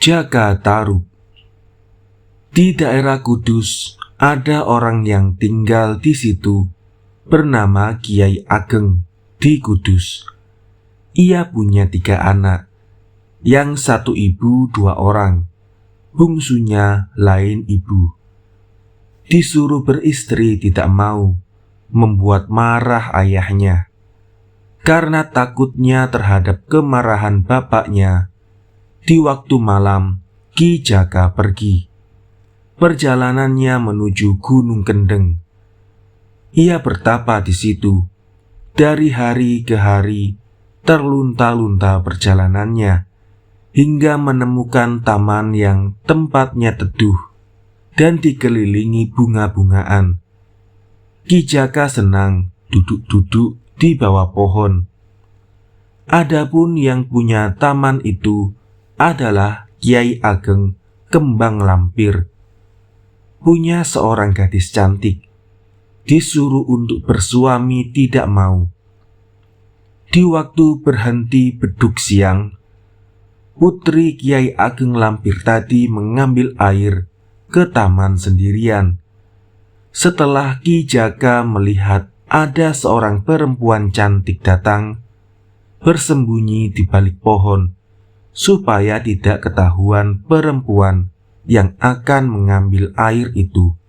Jaka Tarub. Di daerah Kudus ada orang yang tinggal di situ bernama Kiai Ageng di Kudus. Ia punya 3 anak, yang satu ibu 2 orang, bungsunya lain ibu. Disuruh beristri tidak mau, membuat marah ayahnya. Karena takutnya terhadap kemarahan bapaknya, di waktu malam Ki Jaka pergi. Perjalanannya menuju Gunung Kendeng. Ia bertapa di situ. Dari hari ke hari, terlunta-lunta perjalanannya, hingga menemukan taman yang tempatnya teduh dan dikelilingi bunga-bungaan. Ki Jaka senang duduk-duduk di bawah pohon. Adapun yang punya taman itu adalah Kiai Ageng Kembang Lampir. Punya seorang gadis cantik, disuruh untuk bersuami tidak mau. Di waktu berhenti beduk siang, putri Kiai Ageng Lampir tadi mengambil air ke taman sendirian. Setelah Ki Jaka melihat ada seorang perempuan cantik datang, bersembunyi di balik pohon, supaya tidak ketahuan perempuan yang akan mengambil air itu.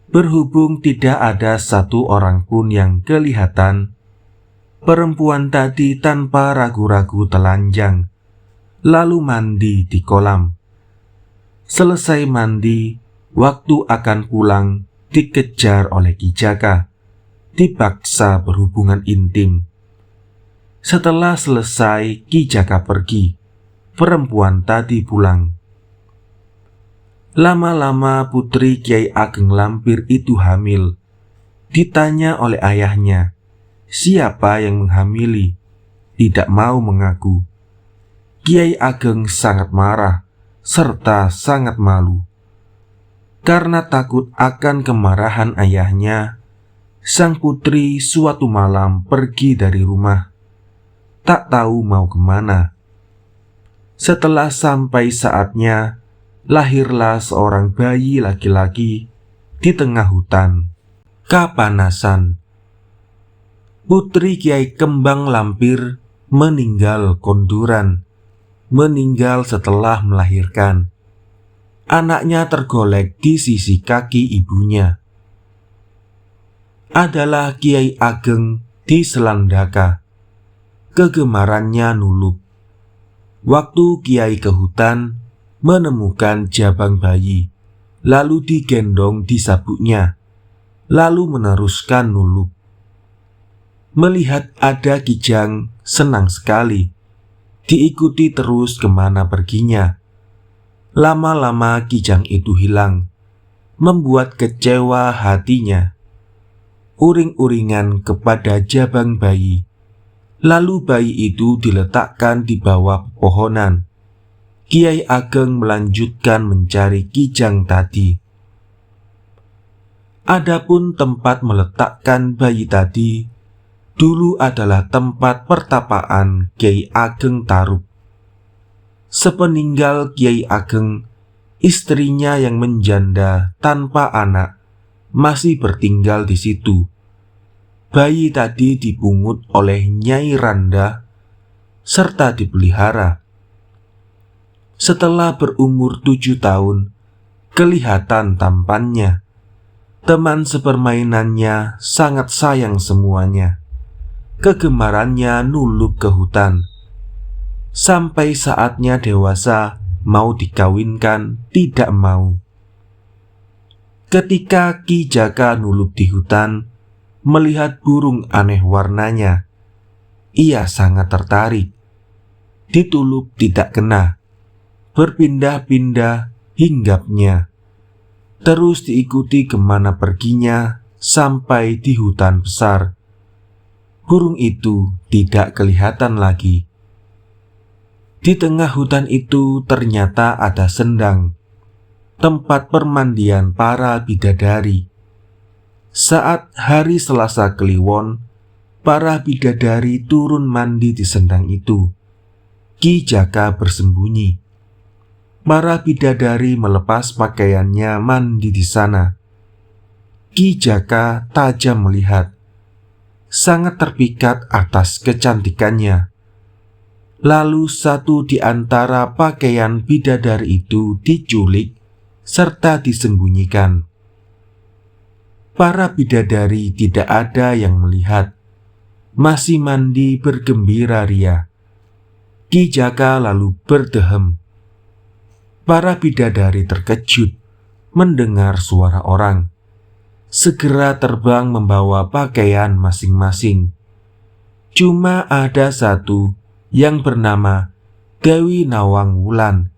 Berhubung tidak ada satu orang pun yang kelihatan, perempuan tadi tanpa ragu-ragu telanjang, lalu mandi di kolam. Selesai mandi, waktu akan pulang dikejar oleh Ki Jaka, dipaksa berhubungan intim. Setelah selesai Ki Jaka pergi, perempuan tadi pulang. Lama-lama putri Kiai Ageng Lampir itu hamil. Ditanya oleh ayahnya, siapa yang menghamili? Tidak mau mengaku. Kiai Ageng sangat marah serta sangat malu. Karena takut akan kemarahan ayahnya, sang putri suatu malam pergi dari rumah. Tak tahu mau kemana. Setelah sampai saatnya, lahirlah seorang bayi laki-laki di tengah hutan. Kapanasan. Putri Kiai Kembang Lampir meninggal konduran. Meninggal setelah melahirkan. Anaknya tergolek di sisi kaki ibunya. Adalah Kiai Ageng di Selandaka. Kegemarannya nulup. Waktu Kiai ke hutan, menemukan jabang bayi, lalu digendong di sabuknya, lalu meneruskan nulup. Melihat ada kijang, senang sekali, diikuti terus kemana perginya. Lama-lama kijang itu hilang, membuat kecewa hatinya. Uring-uringan kepada jabang bayi. Lalu bayi itu diletakkan di bawah pepohonan. Kiai Ageng melanjutkan mencari kijang tadi. Adapun tempat meletakkan bayi tadi dulu adalah tempat pertapaan Kiai Ageng Tarub. Sepeninggal Kiai Ageng, istrinya yang menjanda tanpa anak masih bertinggal di situ. Bayi tadi dipungut oleh Nyai Randa serta dipelihara. Setelah berumur 7 tahun, kelihatan tampannya. Teman sepermainannya sangat sayang semuanya. Kegemarannya nulup ke hutan. Sampai saatnya dewasa, mau dikawinkan, tidak mau. Ketika Ki Jaka nulup di hutan, melihat burung aneh warnanya, ia sangat tertarik. Ditulup tidak kena, berpindah-pindah hinggapnya. Terus diikuti kemana perginya sampai di hutan besar. Burung itu tidak kelihatan lagi. Di tengah hutan itu ternyata ada sendang, tempat permandian para bidadari. Saat hari Selasa Kliwon, para bidadari turun mandi di sendang itu. Ki Jaka bersembunyi. Para bidadari melepas pakaiannya mandi di sana. Ki Jaka tajam melihat, sangat terpikat atas kecantikannya. Lalu satu di antara pakaian bidadari itu diculik serta disembunyikan. Para bidadari tidak ada yang melihat, masih mandi bergembira ria. Ki Jaka lalu berdehem. Para bidadari terkejut mendengar suara orang. Segera terbang membawa pakaian masing-masing. Cuma ada satu yang bernama Dewi Nawang Wulan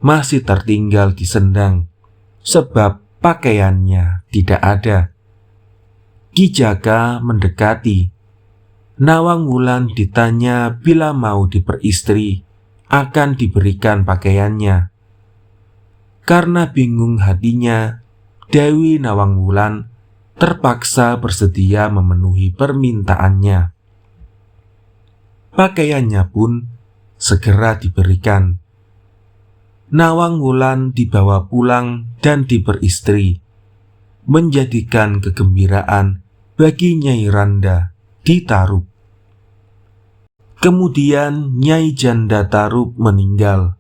masih tertinggal di sendang, sebab pakaiannya tidak ada. Ki Jaka mendekati. Nawang Wulan ditanya bila mau diperistri, akan diberikan pakaiannya. Karena bingung hatinya, Dewi Nawang Wulan terpaksa bersedia memenuhi permintaannya. Pakaiannya pun segera diberikan. Nawang Wulan dibawa pulang dan diperistri, menjadikan kegembiraan bagi Nyai Randa di Tarub. Kemudian Nyai Janda Tarub meninggal.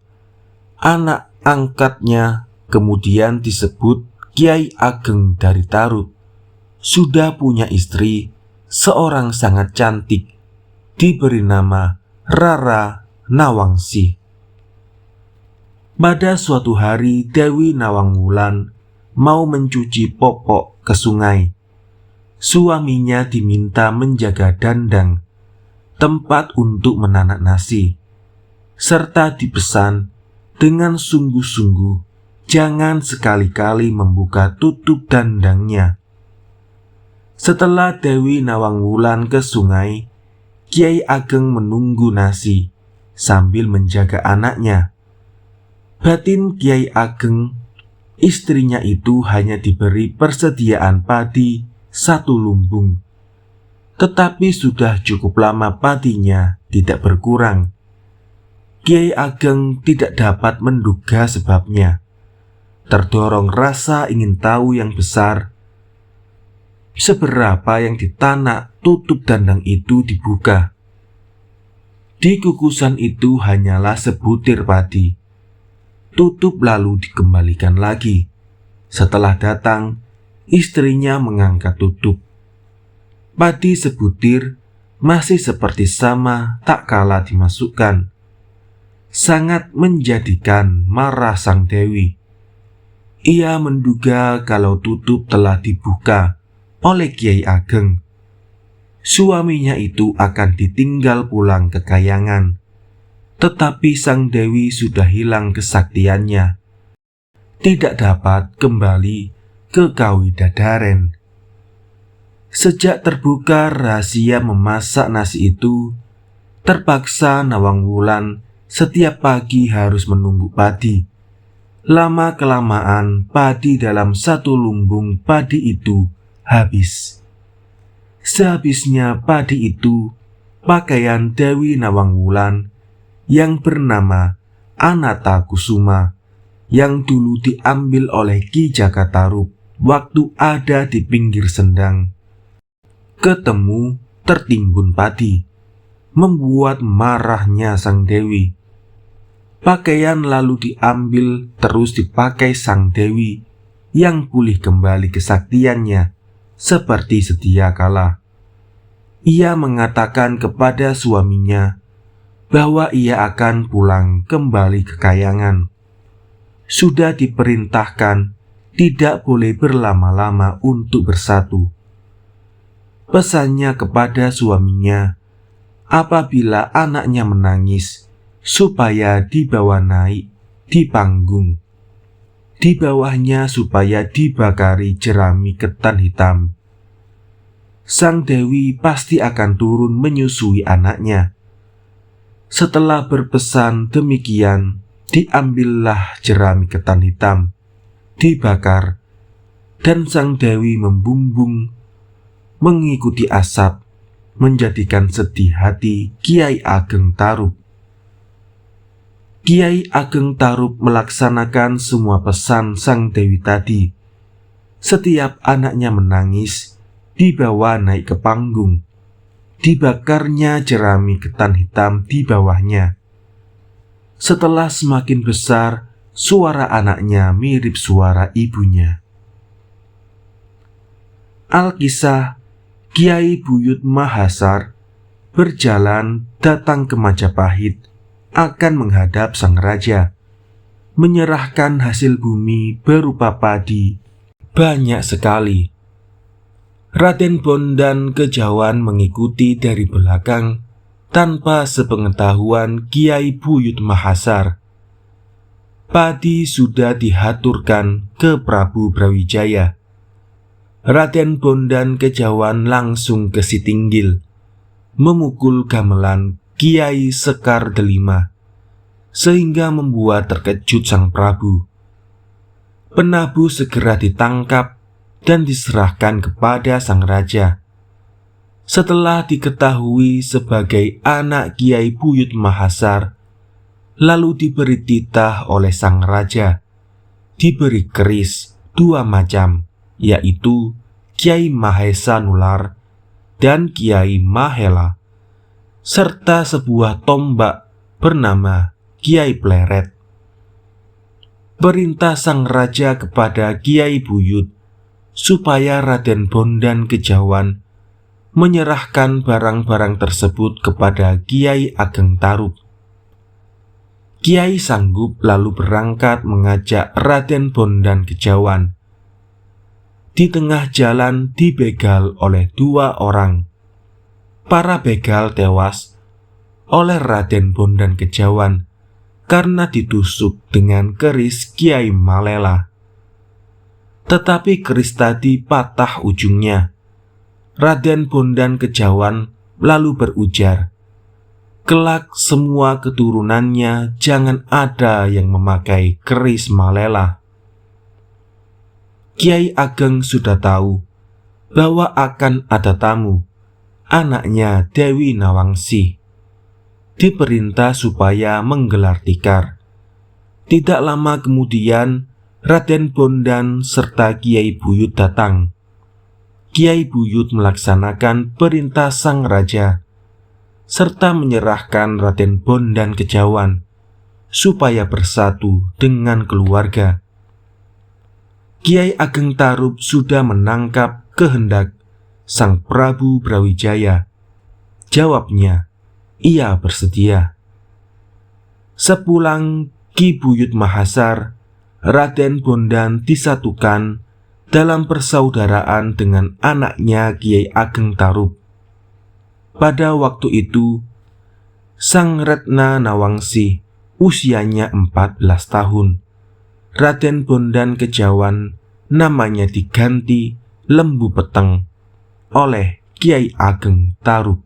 Anak angkatnya kemudian disebut Kiai Ageng dari Tarub. Sudah punya istri, seorang sangat cantik, diberi nama Rara Nawangsi. Pada suatu hari Dewi Nawang Wulan mau mencuci popok ke sungai. Suaminya diminta menjaga dandang, tempat untuk menanak nasi, serta dipesan dengan sungguh-sungguh jangan sekali-kali membuka tutup dandangnya. Setelah Dewi Nawang Wulan ke sungai, Kiai Ageng menunggu nasi sambil menjaga anaknya. Batin Kiai Ageng, istrinya itu hanya diberi persediaan padi 1 lumbung. Tetapi sudah cukup lama padinya tidak berkurang. Kiai Ageng tidak dapat menduga sebabnya. Terdorong rasa ingin tahu yang besar, seberapa yang ditanak tutup dandang itu dibuka. Di kukusan itu hanyalah sebutir padi. Tutup lalu dikembalikan lagi. Setelah datang, istrinya mengangkat tutup. Padi sebutir masih seperti sama tak kala dimasukkan. Sangat menjadikan marah sang Dewi. Ia menduga kalau tutup telah dibuka oleh Kiai Ageng, suaminya itu akan ditinggal pulang ke kayangan. Tetapi sang Dewi sudah hilang kesaktiannya, tidak dapat kembali ke Kawidadaren. Sejak terbuka rahasia memasak nasi itu, terpaksa Nawang Wulan setiap pagi harus menumbuk padi. Lama-kelamaan padi dalam 1 lumbung padi itu habis. Sehabisnya padi itu, pakaian Dewi Nawang Wulan yang bernama Anata Kusuma, yang dulu diambil oleh Ki Jaka Tarub waktu ada di pinggir sendang, ketemu tertimbun padi, membuat marahnya sang Dewi. Pakaian lalu diambil terus dipakai sang Dewi yang pulih kembali kesaktiannya seperti sedia kala. Ia mengatakan kepada suaminya bahwa ia akan pulang kembali ke kayangan. Sudah diperintahkan tidak boleh berlama-lama untuk bersatu. Pesannya kepada suaminya, apabila anaknya menangis, supaya dibawa naik di panggung. Di bawahnya supaya dibakari jerami ketan hitam. Sang Dewi pasti akan turun menyusui anaknya. Setelah berpesan demikian, diambillah jerami ketan hitam, dibakar, dan sang Dewi membumbung mengikuti asap, menjadikan sedih hati Kiai Ageng Tarub. Kiai Ageng Tarup melaksanakan semua pesan Sang Dewi tadi. Setiap anaknya menangis, dibawa naik ke panggung. Dibakarnya jerami ketan hitam di bawahnya. Setelah semakin besar, suara anaknya mirip suara ibunya. Alkisah, Kiai Buyut Mahasar berjalan datang ke Majapahit akan menghadap sang raja, menyerahkan hasil bumi berupa padi banyak sekali. Raden Bondan Kejawan mengikuti dari belakang tanpa sepengetahuan Kiai Buyut Mahasar. Padi sudah dihaturkan ke Prabu Brawijaya. Raden Bondan Kejawan langsung ke Sitinggil, memukul gamelan Kiai Sekar Delima, sehingga membuat terkejut sang Prabu. Penabu segera ditangkap dan diserahkan kepada sang raja. Setelah diketahui sebagai anak Kiai Buyut Mahasar, lalu diberi titah oleh sang raja, diberi keris 2 macam, yaitu Kiai Mahesa Nular dan Kiai Mahela, serta sebuah tombak bernama Kiai Pleret. Perintah sang raja kepada Kiai Buyut supaya Raden Bondan Kejawan menyerahkan barang-barang tersebut kepada Kiai Ageng Tarup. Kiai sanggup lalu berangkat mengajak Raden Bondan Kejawan. Di tengah jalan dibegal oleh 2 orang. Para begal tewas oleh Raden Bondan Kejawan karena ditusuk dengan keris Kiai Malela. Tetapi keris tadi patah ujungnya. Raden Bondan Kejawan lalu berujar, "Kelak semua keturunannya jangan ada yang memakai keris Malela." Kiai Ageng sudah tahu bahwa akan ada tamu, anaknya Dewi Nawangsi. Diperintah supaya menggelar tikar. Tidak lama kemudian Raden Bondan serta Kiai Buyut datang. Kiai Buyut melaksanakan perintah sang raja, serta menyerahkan Raden Bondan Kejawan supaya bersatu dengan keluarga. Kiai Ageng Tarup sudah menangkap kehendak sang Prabu Brawijaya. Jawabnya, ia bersedia. Sepulang Ki Buyut Mahasar, Raden Bondan disatukan dalam persaudaraan dengan anaknya Kiai Ageng Tarup. Pada waktu itu, Sang Retna Nawangsi usianya 14 tahun. Raden Bondan Kejawan namanya diganti Lembu Peteng oleh Kiai Ageng Tarup.